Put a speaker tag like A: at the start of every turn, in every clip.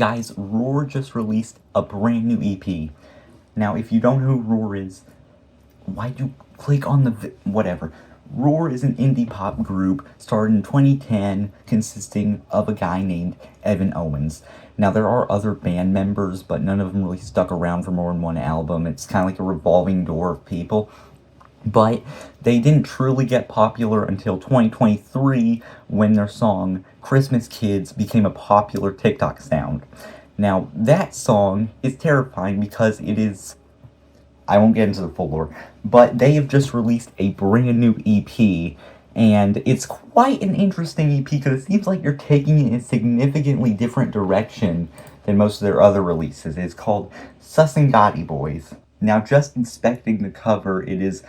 A: Guys, Roar just released a brand new EP. Now, if you don't know who Roar is, why'd you click on the whatever? Roar is an indie pop group started in 2010 consisting of a guy named Evan Owens. Now, there are other band members, but none of them really stuck around for more than one album. It's kind of like a revolving door of people. But they didn't truly get popular until 2023 when their song Christmas Kids became a popular TikTok sound. Now, that song is terrifying because it is. I won't get into the full lore, but they have just released a brand new EP, and it's quite an interesting EP because it seems like you're taking it in a significantly different direction than most of their other releases. It's called Sus and Gotti Boys. Now, just inspecting the cover, it is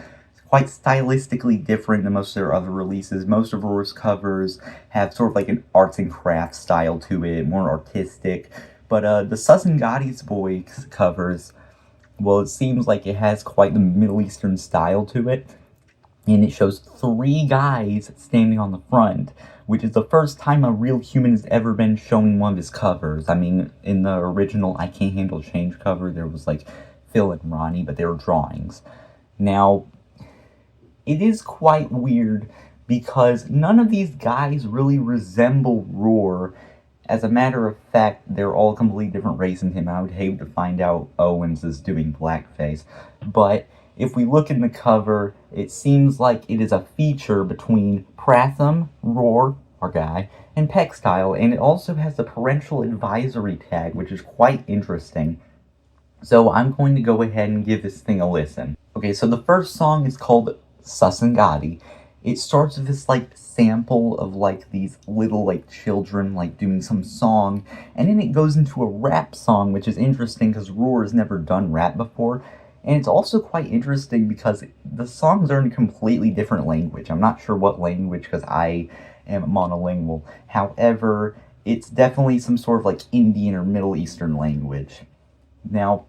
A: quite stylistically different than most of their other releases. Most of Roar's covers have sort of like an arts and crafts style to it, more artistic. But the Sus and Gotti's Boys covers, well, it seems like it has quite the Middle Eastern style to it. And it shows three guys standing on the front, which is the first time a real human has ever been shown in one of his covers. I mean, in the original I Can't Handle Change cover, there was like Phil and Ronnie, but they were drawings. Now, it is quite weird because none of these guys really resemble Roar. As a matter of fact, they're all a completely different race than him. I would hate to find out Owens is doing blackface. But if we look in the cover, it seems like it is a feature between Pratham, Roar, our guy, and Peckstyle, and it also has the parental advisory tag, which is quite interesting. So I'm going to go ahead and give this thing a listen. Okay, so the first song is called Sus and Gotti. It starts with this like sample of like these little like children like doing some song, and then it goes into a rap song, which is interesting because Roar has never done rap before. And it's also quite interesting because the songs are in a completely different language. I'm not sure what language because I am monolingual. However, it's definitely some sort of like Indian or Middle Eastern language. Now,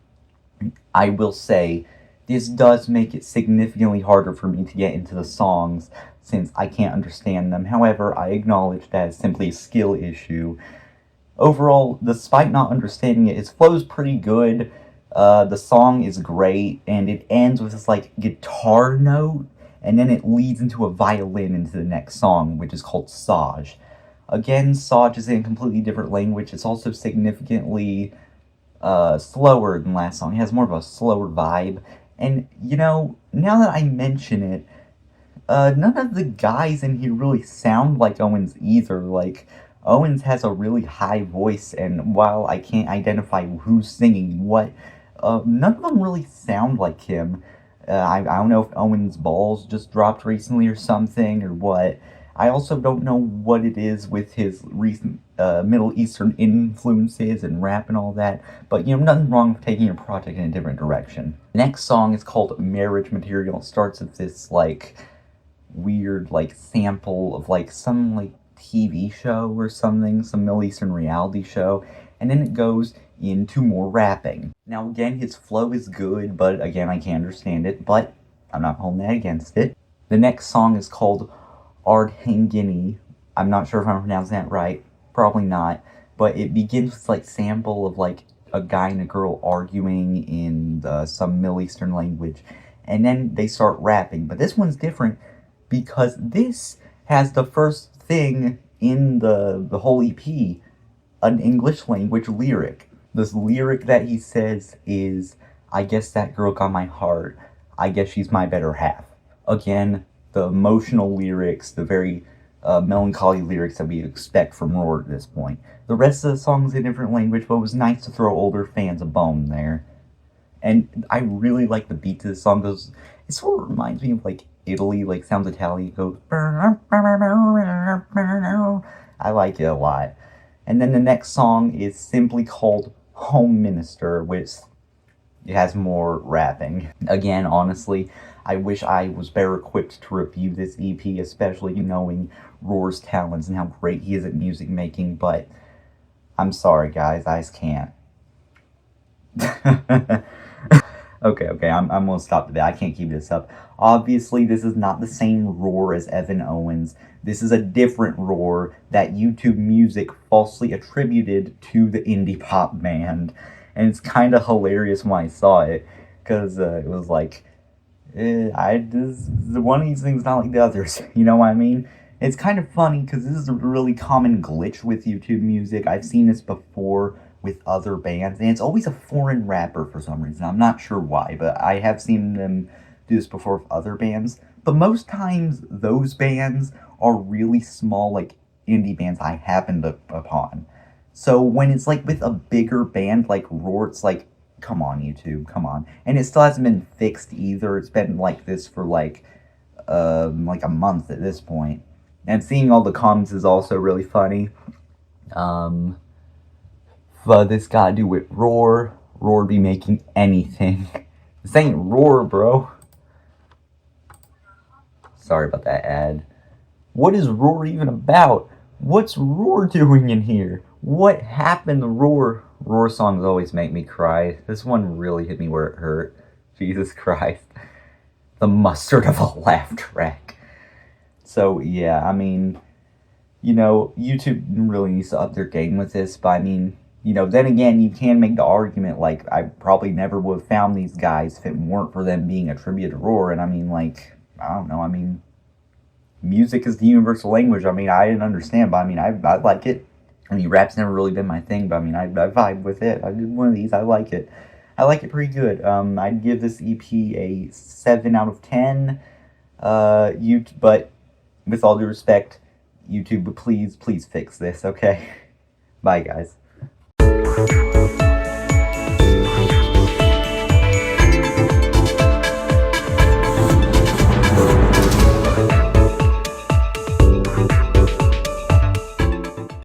A: I will say, this does make it significantly harder for me to get into the songs since I can't understand them. However, I acknowledge that it's simply a skill issue. Overall, despite not understanding it, it flows pretty good. The song is great, and it ends with this like guitar note, and then it leads into a violin into the next song, which is called Saj. Again, Saj is in a completely different language. It's also significantly slower than last song. It has more of a slower vibe. And, you know, now that I mention it, none of the guys in here really sound like Owens either. Like, Owens has a really high voice, and while I can't identify who's singing what, none of them really sound like him. I don't know if Owens' balls just dropped recently or something, or what. I also don't know what it is with his recent Middle Eastern influences and rap and all that, but you know, nothing wrong with taking your project in a different direction. The next song is called Marriage Material. It starts with this like weird like sample of like some like TV show or something, some Middle Eastern reality show, and then it goes into more rapping. Now again, his flow is good, but again, I can't understand it, but I'm not holding that against it. The next song is called Ardhangini. I'm not sure if I'm pronouncing that right. Probably not. But it begins with like sample of like a guy and a girl arguing in some Middle Eastern language, and then they start rapping. But this one's different because this has the first thing in the whole EP, an English language lyric. This lyric that he says is, "I guess that girl got my heart. I guess she's my better half." Again, the emotional lyrics, the very melancholy lyrics that we expect from Roar at this point. The rest of the song's in a different language, but it was nice to throw older fans a bone there. And I really like the beat to the song. It sort of reminds me of like Italy, like sounds Italian. It goes, I like it a lot. And then the next song is simply called Home Minister, which it has more rapping. Again, honestly, I wish I was better equipped to review this EP, especially knowing Roar's talents and how great he is at music making, but I'm sorry guys, I just can't. Okay, I'm gonna stop the bit. I can't keep this up. Obviously, this is not the same Roar as Evan Owens. This is a different Roar that YouTube Music falsely attributed to the indie pop band. And it's kind of hilarious when I saw it, because it was like, one of these things not like the others. You know what I mean? It's kind of funny because this is a really common glitch with YouTube Music. I've seen this before with other bands, and it's always a foreign rapper for some reason. I'm not sure why, but I have seen them do this before with other bands. But most times, those bands are really small, like indie bands I happened upon. So when it's like with a bigger band like Roar, it's like, come on, YouTube, come on. And it still hasn't been fixed either. It's been like this for like a month at this point. And seeing all the comments is also really funny. But this gotta do with Roar. Roar be making anything. This ain't Roar, bro. Sorry about that ad. What is Roar even about? What's Roar doing in here? What happened to Roar? Roar songs always make me cry. This one really hit me where it hurt. Jesus Christ. The mustard of a laugh track. So, yeah, I mean, YouTube really needs to up their game with this, but I mean, then again, you can make the argument, like, I probably never would have found these guys if it weren't for them being attributed to Roar, and I mean, like, I don't know, I mean, music is the universal language. I mean, I didn't understand, but I mean, I like it. I mean, rap's never really been my thing, but I mean, I vibe with it. I did one of these, I like it. I like it pretty good. I'd give this EP a 7 out of 10. But with all due respect, YouTube, please fix this, okay? Bye, guys.